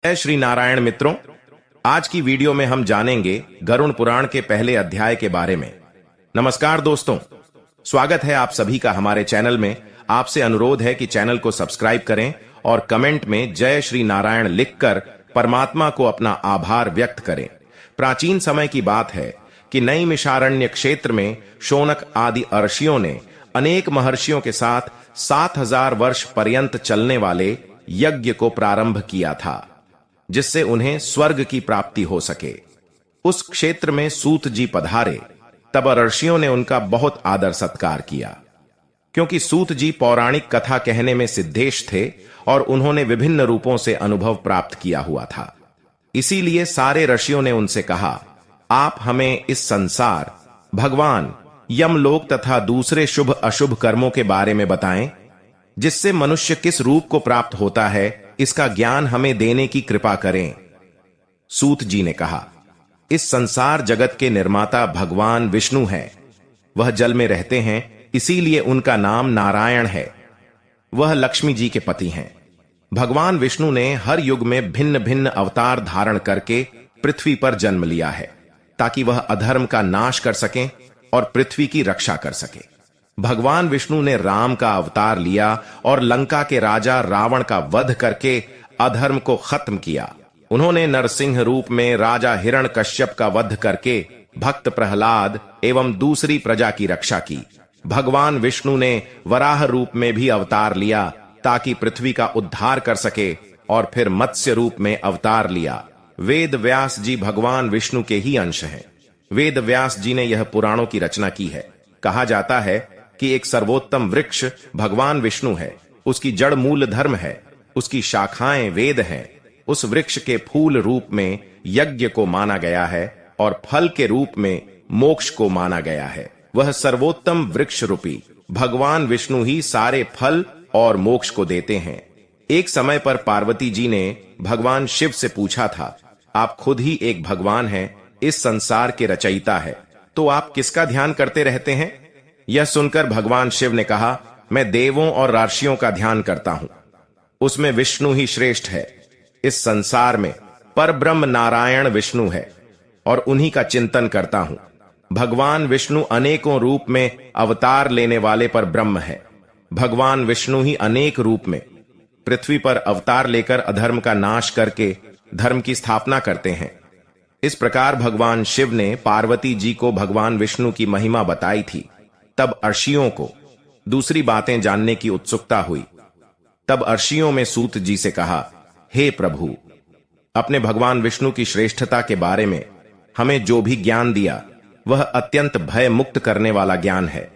जय श्री नारायण मित्रों, आज की वीडियो में हम जानेंगे गरुड़ पुराण के पहले अध्याय के बारे में। नमस्कार दोस्तों, स्वागत है आप सभी का हमारे चैनल में। आपसे अनुरोध है कि चैनल को सब्सक्राइब करें और कमेंट में जय श्री नारायण लिखकर परमात्मा को अपना आभार व्यक्त करें। प्राचीन समय की बात है कि नैमिषारण्य क्षेत्र में शौनक आदि ऋषियों ने अनेक महर्षियों के साथ 7000 वर्ष पर्यंत चलने वाले यज्ञ को प्रारंभ किया था, जिससे उन्हें स्वर्ग की प्राप्ति हो सके। उस क्षेत्र में सूत जी पधारे, तब ऋषियों ने उनका बहुत आदर सत्कार किया, क्योंकि सूत जी पौराणिक कथा कहने में सिद्धेश थे और उन्होंने विभिन्न रूपों से अनुभव प्राप्त किया हुआ था। इसीलिए सारे ऋषियों ने उनसे कहा, आप हमें इस संसार, भगवान, यमलोक तथा दूसरे शुभ अशुभ कर्मों के बारे में बताएं, जिससे मनुष्य किस रूप को प्राप्त होता है, इसका ज्ञान हमें देने की कृपा करें। सूत जी ने कहा, इस संसार जगत के निर्माता भगवान विष्णु हैं। वह जल में रहते हैं, इसीलिए उनका नाम नारायण है। वह लक्ष्मी जी के पति हैं। भगवान विष्णु ने हर युग में भिन्न भिन्न अवतार धारण करके पृथ्वी पर जन्म लिया है, ताकि वह अधर्म का नाश कर सकें और पृथ्वी की रक्षा कर सके। भगवान विष्णु ने राम का अवतार लिया और लंका के राजा रावण का वध करके अधर्म को खत्म किया। उन्होंने नरसिंह रूप में राजा हिरण्यकश्यप का वध करके भक्त प्रहलाद एवं दूसरी प्रजा की रक्षा की। भगवान विष्णु ने वराह रूप में भी अवतार लिया, ताकि पृथ्वी का उद्धार कर सके, और फिर मत्स्य रूप में अवतार लिया। वेद व्यास जी भगवान विष्णु के ही अंश हैं। वेद व्यास जी ने यह पुराणों की रचना की है। कहा जाता है कि एक सर्वोत्तम वृक्ष भगवान विष्णु है, उसकी जड़ मूल धर्म है, उसकी शाखाएं वेद हैं। उस वृक्ष के फूल रूप में यज्ञ को माना गया है और फल के रूप में मोक्ष को माना गया है। वह सर्वोत्तम वृक्ष रूपी भगवान विष्णु ही सारे फल और मोक्ष को देते हैं। एक समय पर पार्वती जी ने भगवान शिव से पूछा था, आप खुद ही एक भगवान हैं, इस संसार के रचयिता है, तो आप किसका ध्यान करते रहते हैं? यह सुनकर भगवान शिव ने कहा, मैं देवों और ऋषियों का ध्यान करता हूं, उसमें विष्णु ही श्रेष्ठ है। इस संसार में परब्रह्म नारायण विष्णु है और उन्हीं का चिंतन करता हूं। भगवान विष्णु अनेकों रूप में अवतार लेने वाले पर ब्रह्म है। भगवान विष्णु ही अनेक रूप में पृथ्वी पर अवतार लेकर अधर्म का नाश करके धर्म की स्थापना करते हैं। इस प्रकार भगवान शिव ने पार्वती जी को भगवान विष्णु की महिमा बताई थी। तब ऋषियों को दूसरी बातें जानने की उत्सुकता हुई। तब ऋषियों में सूत जी से कहा, हे प्रभु, अपने भगवान विष्णु की श्रेष्ठता के बारे में हमें जो भी ज्ञान दिया, वह अत्यंत भय मुक्त करने वाला ज्ञान है।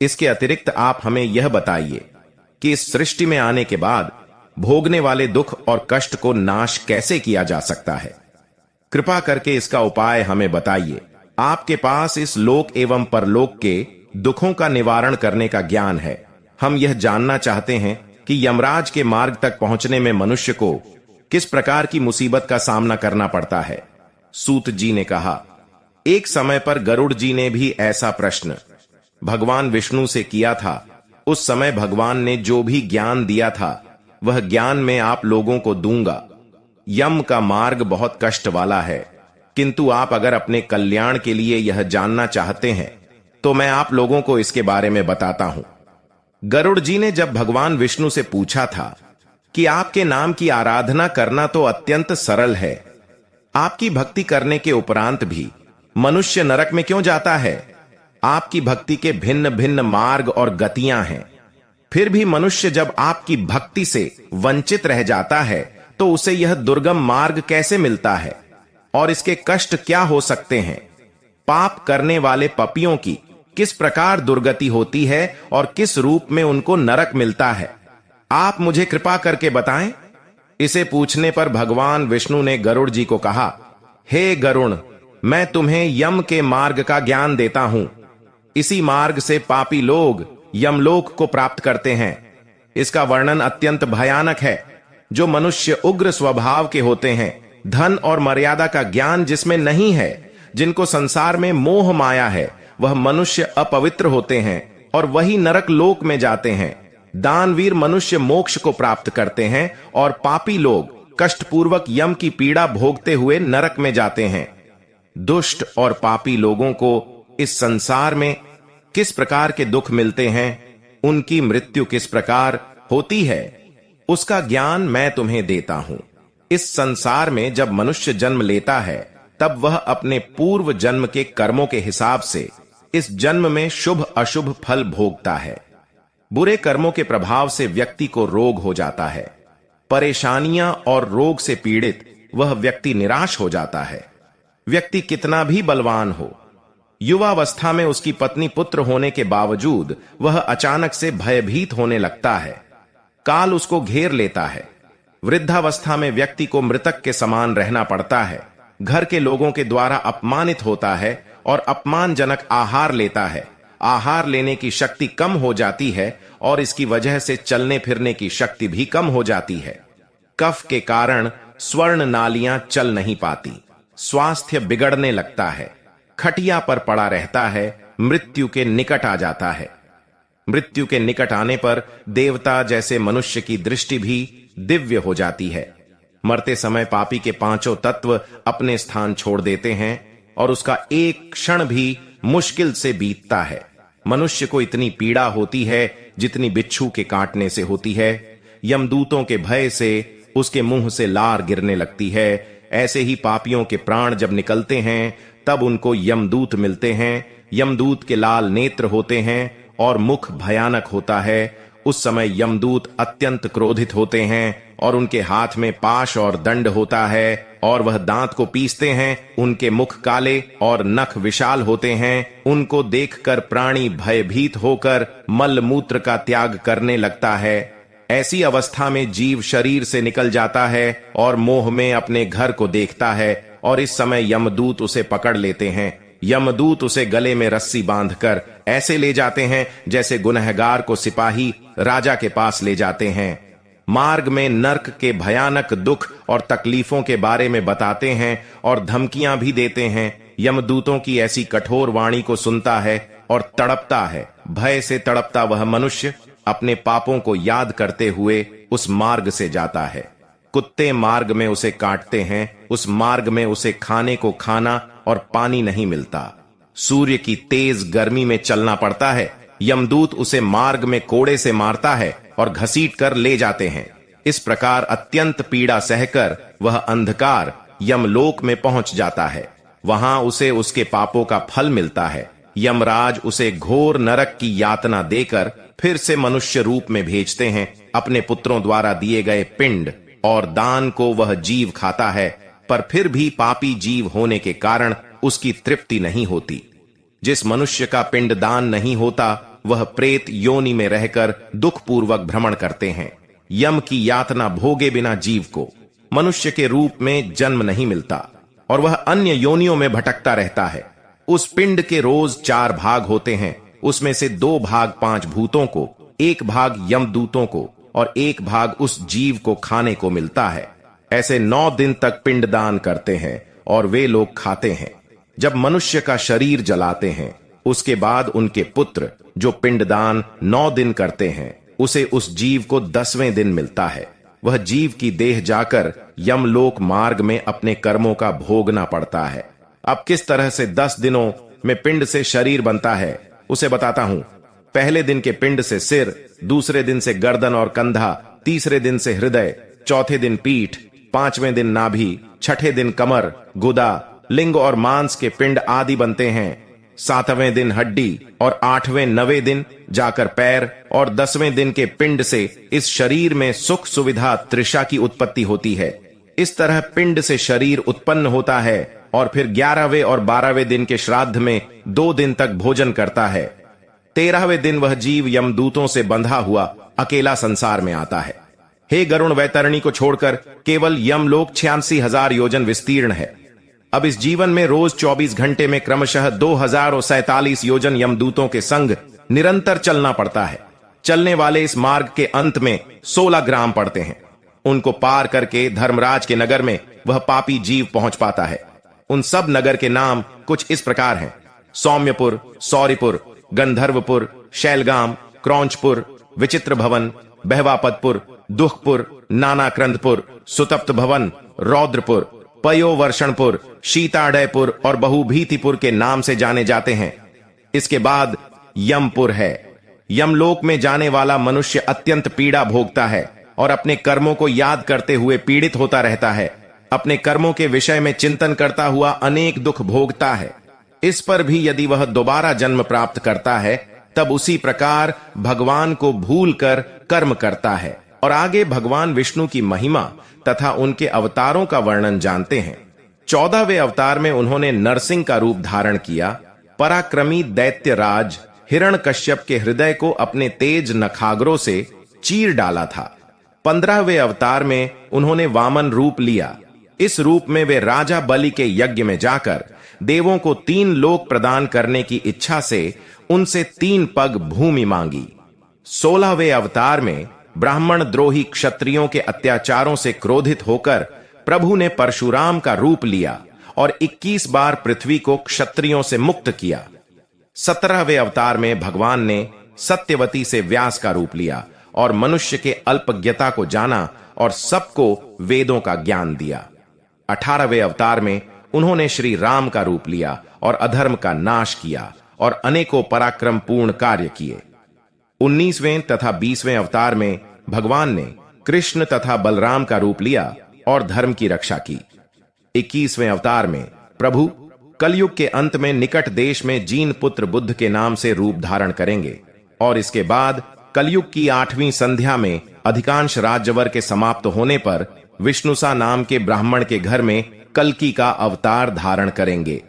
इसके अतिरिक्त आप हमें यह बताइए कि इस सृष्टि में आने के बाद भोगने वाले दुख और कष्ट को नाश कैसे किया जा सकता है। कृपा करके इसका उपाय हमें बताइए। आपके पास इस लोक एवं परलोक के दुखों का निवारण करने का ज्ञान है। हम यह जानना चाहते हैं कि यमराज के मार्ग तक पहुंचने में मनुष्य को किस प्रकार की मुसीबत का सामना करना पड़ता है। सूत जी ने कहा, एक समय पर गरुड़ जी ने भी ऐसा प्रश्न भगवान विष्णु से किया था। उस समय भगवान ने जो भी ज्ञान दिया था, वह ज्ञान मैं आप लोगों को दूंगा। यम का मार्ग बहुत कष्ट वाला है, किंतु आप अगर अपने कल्याण के लिए यह जानना चाहते हैं, तो मैं आप लोगों को इसके बारे में बताता हूं। गरुड़ जी ने जब भगवान विष्णु से पूछा था कि आपके नाम की आराधना करना तो अत्यंत सरल है, आपकी भक्ति करने के उपरांत भी मनुष्य नरक में क्यों जाता है? आपकी भक्ति के भिन्न भिन्न मार्ग और गतियां हैं, फिर भी मनुष्य जब आपकी भक्ति से वंचित रह जाता है, तो उसे यह दुर्गम मार्ग कैसे मिलता है और इसके कष्ट क्या हो सकते हैं? पाप करने वाले पपियों की किस प्रकार दुर्गति होती है और किस रूप में उनको नरक मिलता है? आप मुझे कृपा करके बताएं। इसे पूछने पर भगवान विष्णु ने गरुड़ जी को कहा, हे गरुड़, मैं तुम्हें यम के मार्ग का ज्ञान देता हूं। इसी मार्ग से पापी लोग यमलोक को प्राप्त करते हैं। इसका वर्णन अत्यंत भयानक है। जो मनुष्य उग्र स्वभाव के होते हैं, धन और मर्यादा का ज्ञान जिसमें नहीं है, जिनको संसार में मोह माया है, वह मनुष्य अपवित्र होते हैं और वही नरक लोक में जाते हैं। दानवीर मनुष्य मोक्ष को प्राप्त करते हैं और पापी लोग कष्टपूर्वक यम की पीड़ा भोगते हुए नरक में जाते हैं। दुष्ट और पापी लोगों को इस संसार में किस प्रकार के दुख मिलते हैं, उनकी मृत्यु किस प्रकार होती है, उसका ज्ञान मैं तुम्हें देता हूं। इस संसार में जब मनुष्य जन्म लेता है तब वह अपने पूर्व जन्म के कर्मों के हिसाब से इस जन्म में शुभ अशुभ फल भोगता है। बुरे कर्मों के प्रभाव से व्यक्ति को रोग हो जाता है। परेशानियां और रोग से पीड़ित वह व्यक्ति निराश हो जाता है। व्यक्ति कितना भी बलवान हो, युवावस्था में उसकी पत्नी पुत्र होने के बावजूद वह अचानक से भयभीत होने लगता है। काल उसको घेर लेता है। वृद्धावस्था में व्यक्ति को मृतक के समान रहना पड़ता है। घर के लोगों के द्वारा अपमानित होता है और अपमानजनक आहार लेता है। आहार लेने की शक्ति कम हो जाती है और इसकी वजह से चलने फिरने की शक्ति भी कम हो जाती है। कफ के कारण स्वर्ण नालियां चल नहीं पाती। स्वास्थ्य बिगड़ने लगता है। खटिया पर पड़ा रहता है। मृत्यु के निकट आ जाता है। मृत्यु के निकट आने पर देवता जैसे मनुष्य की दृष्टि भी दिव्य हो जाती है। मरते समय पापी के पांचों तत्व अपने स्थान छोड़ देते हैं और उसका एक क्षण भी मुश्किल से बीतता है। मनुष्य को इतनी पीड़ा होती है जितनी बिच्छू के काटने से होती है। यमदूतों के भय से उसके मुंह से लार गिरने लगती है। ऐसे ही पापियों के प्राण जब निकलते हैं तब उनको यमदूत मिलते हैं। यमदूत के लाल नेत्र होते हैं और मुख भयानक होता है। उस समय यमदूत अत्यंत क्रोधित होते हैं और उनके हाथ में पाश और दंड होता है और वह दांत को पीसते हैं। उनके मुख काले और नख विशाल होते हैं। उनको देखकर प्राणी भयभीत होकर मल मूत्र का त्याग करने लगता है। ऐसी अवस्था में जीव शरीर से निकल जाता है और मोह में अपने घर को देखता है और इस समय यमदूत उसे पकड़ लेते हैं। यमदूत उसे गले में रस्सी बांधकर ऐसे ले जाते हैं जैसे गुनहगार को सिपाही राजा के पास ले जाते हैं। मार्ग में नर्क के भयानक दुख और तकलीफों के बारे में बताते हैं और धमकियां भी देते हैं। यमदूतों की ऐसी कठोर वाणी को सुनता है और तड़पता है। भय से तड़पता वह मनुष्य अपने पापों को याद करते हुए उस मार्ग से जाता है। कुत्ते मार्ग में उसे काटते हैं। उस मार्ग में उसे खाने को खाना और पानी नहीं मिलता। सूर्य की तेज गर्मी में चलना पड़ता है। यमदूत उसे मार्ग में कोड़े से मारता है और घसीट कर ले जाते हैं। इस प्रकार अत्यंत पीड़ा सहकर वह अंधकार यमलोक में पहुंच जाता है। वहां उसे उसके पापों का फल मिलता है। यमराज उसे घोर नरक की यातना देकर फिर से मनुष्य रूप में भेजते हैं। अपने पुत्रों द्वारा दिए गए पिंड और दान को वह जीव खाता है, पर फिर भी पापी जीव होने के कारण उसकी तृप्ति नहीं होती। जिस मनुष्य का पिंड दान नहीं होता वह प्रेत योनि में रहकर दुखपूर्वक भ्रमण करते हैं। यम की यातना भोगे बिना जीव को मनुष्य के रूप में जन्म नहीं मिलता और वह अन्य योनियों में भटकता रहता है। उस पिंड के रोज 4 भाग होते हैं। उसमें से 2 भाग 5 भूतों को, 1 भाग यमदूतों को और 1 भाग उस जीव को खाने को मिलता है। ऐसे 9 दिन तक पिंडदान करते हैं और वे लोग खाते हैं। जब मनुष्य का शरीर जलाते हैं उसके बाद उनके पुत्र जो पिंडदान 9 दिन करते हैं उसे उस जीव को 10वें दिन मिलता है। वह जीव की देह जाकर यमलोक मार्ग में अपने कर्मों का भोगना पड़ता है। अब किस तरह से 10 दिनों में पिंड से शरीर बनता है उसे बताता हूं। पहले दिन के पिंड से सिर, दूसरे दिन से गर्दन और कंधा, तीसरे दिन से हृदय, चौथे दिन पीठ, 5वें दिन नाभि, छठे दिन कमर, गुदा, लिंग और मांस के पिंड आदि बनते हैं। 7वें दिन हड्डी और 8वें 9वें दिन जाकर पैर और 10वें दिन के पिंड से इस शरीर में सुख सुविधा तृषा की उत्पत्ति होती है। इस तरह पिंड से शरीर उत्पन्न होता है और फिर 11वें और 12वें दिन के श्राद्ध में 2 दिन तक भोजन करता है। 13वें दिन वह जीव यमदूतों से बंधा हुआ अकेला संसार में आता है। हे गरुण वैतरणी को छोड़कर केवल यमलोक 86,000 योजन विस्तीर्ण है। अब इस जीवन में रोज 24 घंटे में क्रमशः 2047 योजन यमदूतों के संग निरंतर चलना पड़ता है। चलने वाले इस मार्ग के अंत में 16 ग्राम पड़ते हैं। उनको पार करके धर्मराज के नगर में वह पापी जीव पहुंच पाता है। उन सब नगर के नाम कुछ इस प्रकार हैं: सौम्यपुर, सौरिपुर, गंधर्वपुर, शैलगाम, क्रौंचपुर, विचित्र भवन, बहवापतपुर, दुखपुर, नानाक्रंदपुर, सुतप्त भवन, रौद्रपुर, पयोवर्षणपुर, शीताडयपुर और बहुभीतिपुर के नाम से जाने जाते हैं। इसके बाद यमपुर है। यमलोक में जाने वाला मनुष्य अत्यंत पीड़ा भोगता है और अपने कर्मों को याद करते हुए पीड़ित होता रहता है। अपने कर्मों के विषय में चिंतन करता हुआ अनेक दुख भोगता है। इस पर भी यदि वह दोबारा जन्म प्राप्त करता है तब उसी प्रकार भगवान को भूलकर कर्म करता है। और आगे भगवान विष्णु की महिमा तथा उनके अवतारों का वर्णन जानते हैं। 14वें अवतार में उन्होंने नरसिंह का रूप धारण किया। पराक्रमी दैत्यराज हिरण्यकश्यप के हृदय को अपने तेज नखाग्रों से चीर डाला था। 15वें अवतार में उन्होंने वामन रूप लिया। इस रूप में वे राजा बलि के यज्ञ में जाकर देवों को 3 लोक प्रदान करने की इच्छा से उनसे 3 पग भूमि मांगी। 16वें अवतार में ब्राह्मण द्रोही क्षत्रियों के अत्याचारों से क्रोधित होकर प्रभु ने परशुराम का रूप लिया और 21 बार पृथ्वी को क्षत्रियों से मुक्त किया। 17वें अवतार में भगवान ने सत्यवती से व्यास का रूप लिया और मनुष्य के अल्पज्ञता को जाना और सबको वेदों का ज्ञान दिया। 18वें अवतार में उन्होंने श्री राम का रूप लिया और अधर्म का नाश किया और अनेकों पराक्रम पूर्ण कार्य किए। 19वें तथा 20वें अवतार में भगवान ने कृष्ण तथा बलराम का रूप लिया और धर्म की रक्षा की। 21वें अवतार में प्रभु कलयुग के अंत में निकट देश में जीन पुत्र बुद्ध के नाम से रूप धारण करेंगे और इसके बाद कलयुग की 8वीं संध्या में अधिकांश राज्यवर के समाप्त होने पर विष्णुसा नाम के ब्राह्मण के घर में कल्कि का अवतार धारण करेंगे।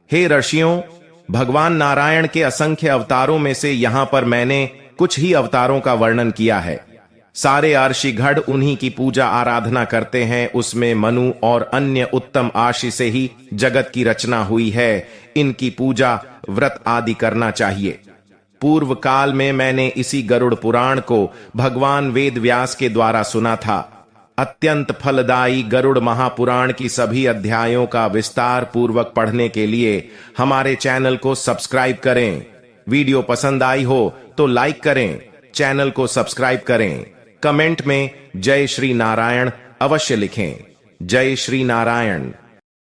हे ऋषियों, भगवान नारायण के असंख्य अवतारों में से यहां पर मैंने कुछ ही अवतारों का वर्णन किया है। सारे आर्षिगढ़ उन्हीं की पूजा आराधना करते हैं। उसमें मनु और अन्य उत्तम आर्षि से ही जगत की रचना हुई है। इनकी पूजा व्रत आदि करना चाहिए। पूर्व काल में मैंने इसी गरुड़ पुराण को भगवान वेद व्यास के द्वारा सुना था। अत्यंत फलदायी गरुड़ महापुराण की सभी अध्यायों का विस्तार पूर्वक पढ़ने के लिए हमारे चैनल को सब्सक्राइब करें। वीडियो पसंद आई हो तो लाइक करें, चैनल को सब्सक्राइब करें। कमेंट में जय श्री नारायण अवश्य लिखें। जय श्री नारायण।